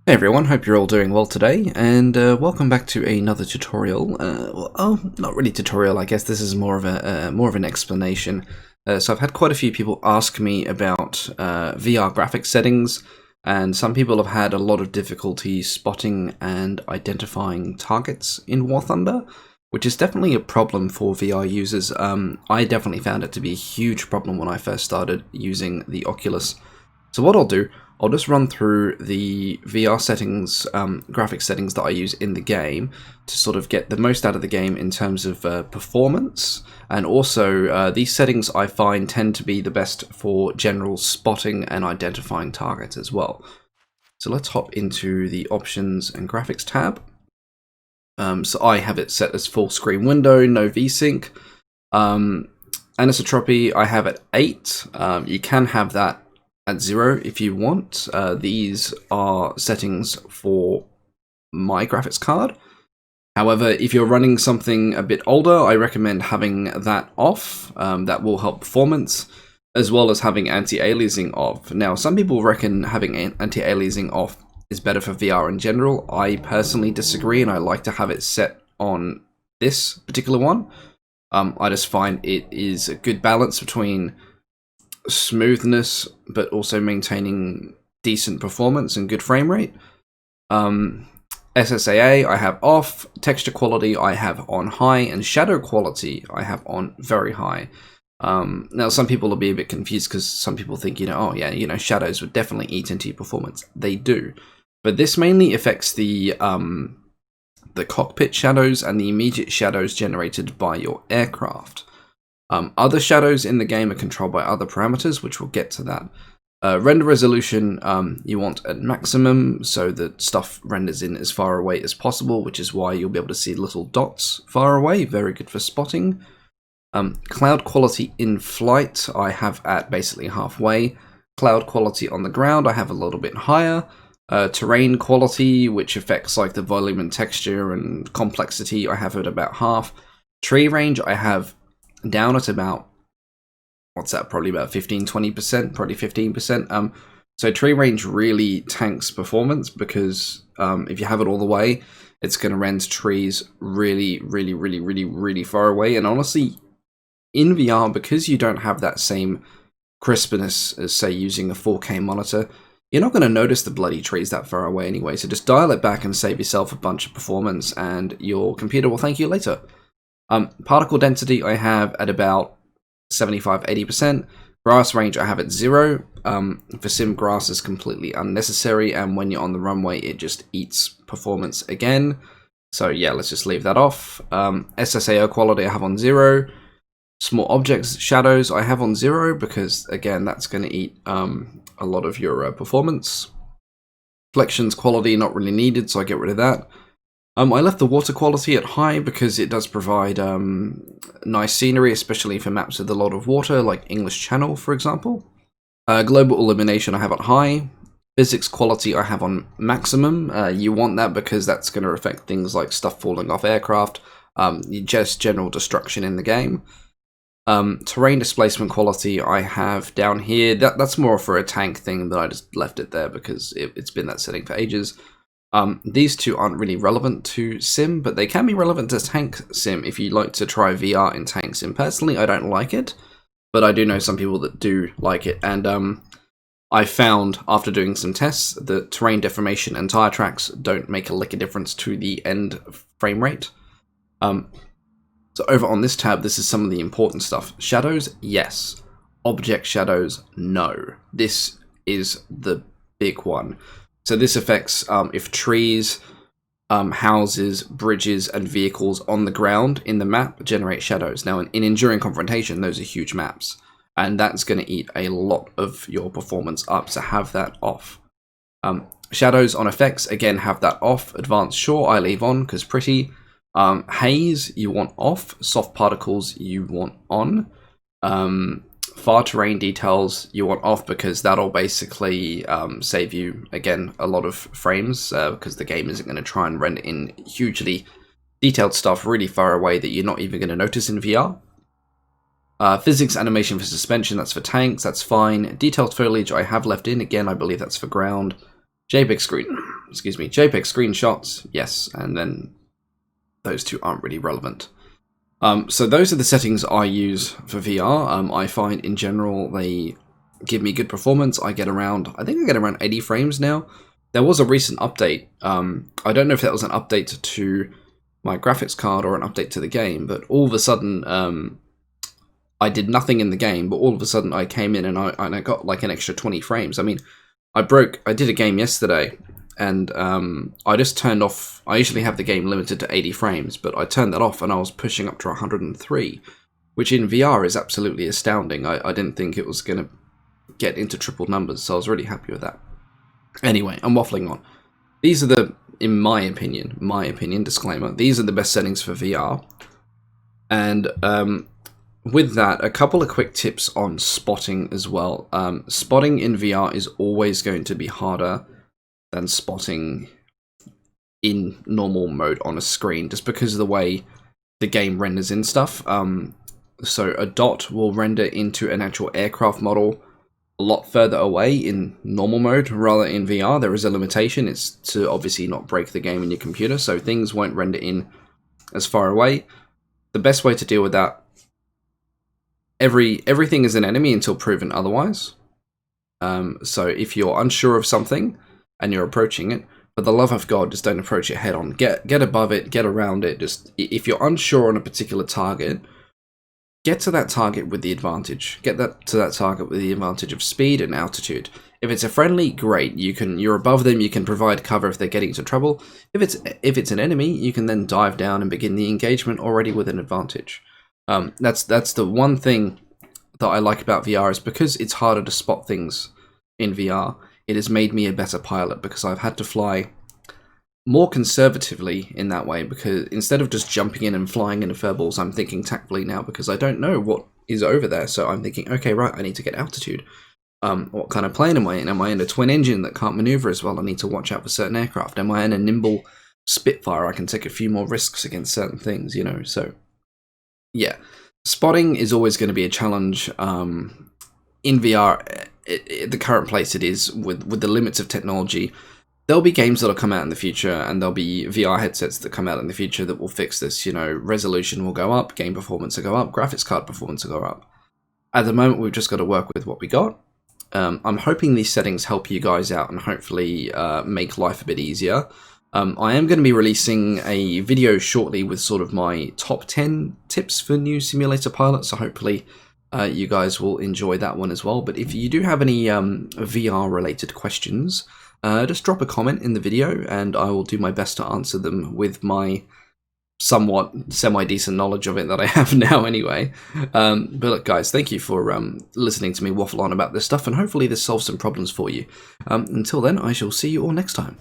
Hey everyone, hope you're all doing well today, and welcome back to another tutorial. Not really tutorial, I guess this is more of an explanation. So I've had quite a few people ask me about VR graphics settings, and some people have had a lot of difficulty spotting and identifying targets in War Thunder, which is definitely a problem for VR users. I definitely found it to be a huge problem when I first started using the Oculus. So what I'll just run through the VR settings, graphic settings that I use in the game to sort of get the most out of the game in terms of performance, and also these settings I find tend to be the best for general spotting and identifying targets as well. So let's hop into the options and graphics tab. So I have it set as full screen window, no VSync. Anisotropy I have at 8. You can have that at 0 if you want. These are settings for my graphics card. However, if you're running something a bit older, I recommend having that off. That will help performance, as well as having anti-aliasing off. Now, some people reckon having anti-aliasing off is better for VR in general. I personally disagree, and I like to have it set on this particular one. I just find it is a good balance between smoothness but also maintaining decent performance and good frame rate. SSAA I have off, texture quality I have on high, and shadow quality I have on very high. Now some people will be a bit confused because some people think, shadows would definitely eat into your performance. They do, but this mainly affects the cockpit shadows and the immediate shadows generated by your aircraft. Other shadows in the game are controlled by other parameters, which we'll get to that. Render resolution you want at maximum, so that stuff renders in as far away as possible, which is why you'll be able to see little dots far away, very good for spotting. Cloud quality in flight I have at basically halfway. Cloud quality on the ground I have a little bit higher. Terrain quality, which affects like the volume and texture and complexity, I have at about half. Tree range I have down at about, what's that, probably about 15-20%, probably 15%. So tree range really tanks performance because if you have it all the way, it's going to render trees really far away. And honestly, in VR, because you don't have that same crispness as, say, using a 4K monitor, you're not going to notice the bloody trees that far away anyway. So just dial it back and save yourself a bunch of performance, and your computer will thank you later. Particle density I have at about 75-80%. Grass range I have at 0. For sim, grass is completely unnecessary, and when you're on the runway, it just eats performance again. So yeah, let's just leave that off. SSAO quality I have on 0. Small objects shadows I have on 0 because again, that's going to eat a lot of your performance. Reflections quality not really needed, so I get rid of that. I left the water quality at high because it does provide nice scenery, especially for maps with a lot of water, like English Channel, for example. Global illumination I have at high. Physics quality I have on maximum. You want that because that's going to affect things like stuff falling off aircraft, just general destruction in the game. Terrain displacement quality I have down here. That's more for a tank thing, but I just left it there because it's been that setting for ages. These two aren't really relevant to sim, but they can be relevant to tank sim if you like to try VR in tank sim. Personally, I don't like it, but I do know some people that do like it, and I found after doing some tests that terrain deformation and tire tracks don't make a lick of difference to the end frame rate. So over on this tab, this is some of the important stuff. Shadows, yes. Object shadows, no. This is the big one. So this affects if trees, houses, bridges, and vehicles on the ground in the map generate shadows. Now, in Enduring Confrontation, those are huge maps, and that's going to eat a lot of your performance up, so have that off. Shadows on effects, again, have that off. Advanced Shore, I leave on, because pretty. Haze, you want off. Soft particles, you want on. Far terrain details you want off because that'll basically save you, again, a lot of frames because the game isn't going to try and render in hugely detailed stuff really far away that you're not even going to notice in VR. Physics animation for suspension, that's for tanks, that's fine. Detailed foliage I have left in, again I believe that's for ground. JPEG screen. excuse me, JPEG screenshots, yes, and then those two aren't really relevant. So those are the settings I use for VR. I find in general they give me good performance. I think I get around 80 frames now. There was a recent update. I don't know if that was an update to my graphics card or an update to the game, but all of a sudden, I did nothing in the game, but all of a sudden I came in and I got like an extra 20 frames. I mean, I did a game yesterday, and I just turned off. I usually have the game limited to 80 frames, but I turned that off and I was pushing up to 103, which in VR is absolutely astounding. I didn't think it was going to get into triple numbers, so I was really happy with that. Anyway, I'm waffling on. These are in my opinion, disclaimer, these are the best settings for VR. And with that, a couple of quick tips on spotting as well. Spotting in VR is always going to be harder than spotting in normal mode on a screen, just because of the way the game renders in stuff. So a dot will render into an actual aircraft model a lot further away in normal mode, rather in VR. There is a limitation. It's to obviously not break the game in your computer, so things won't render in as far away. The best way to deal with that, everything is an enemy until proven otherwise. So if you're unsure of something and you're approaching it, for the love of God, just don't approach it head on. Get above it, get around it. Just if you're unsure on a particular target, get to that target with the advantage. Get to that target with the advantage of speed and altitude. If it's a friendly, great. You're above them. You can provide cover if they're getting into trouble. If it's an enemy, you can then dive down and begin the engagement already with an advantage. That's the one thing that I like about VR, is because it's harder to spot things in VR. It has made me a better pilot because I've had to fly more conservatively in that way, because instead of just jumping in and flying into furballs, I'm thinking tactfully now, because I don't know what is over there. So I'm thinking, okay, right, I need to get altitude. What kind of plane am I in? Am I in a twin engine that can't maneuver as well? I need to watch out for certain aircraft. Am I in a nimble Spitfire? I can take a few more risks against certain things, So yeah, spotting is always going to be a challenge in VR. The current place it is, with the limits of technology. There'll be games that'll come out in the future, and there'll be VR headsets that come out in the future that will fix this. Resolution will go up, game performance will go up, graphics card performance will go up. At the moment, we've just got to work with what we got. I'm hoping these settings help you guys out and hopefully make life a bit easier. I am going to be releasing a video shortly with sort of my top 10 tips for new simulator pilots, so hopefully you guys will enjoy that one as well. But if you do have any VR related questions, just drop a comment in the video and I will do my best to answer them with my somewhat semi-decent knowledge of it that I have now anyway. But look, guys, thank you for listening to me waffle on about this stuff, and hopefully this solves some problems for you. Until then, I shall see you all next time.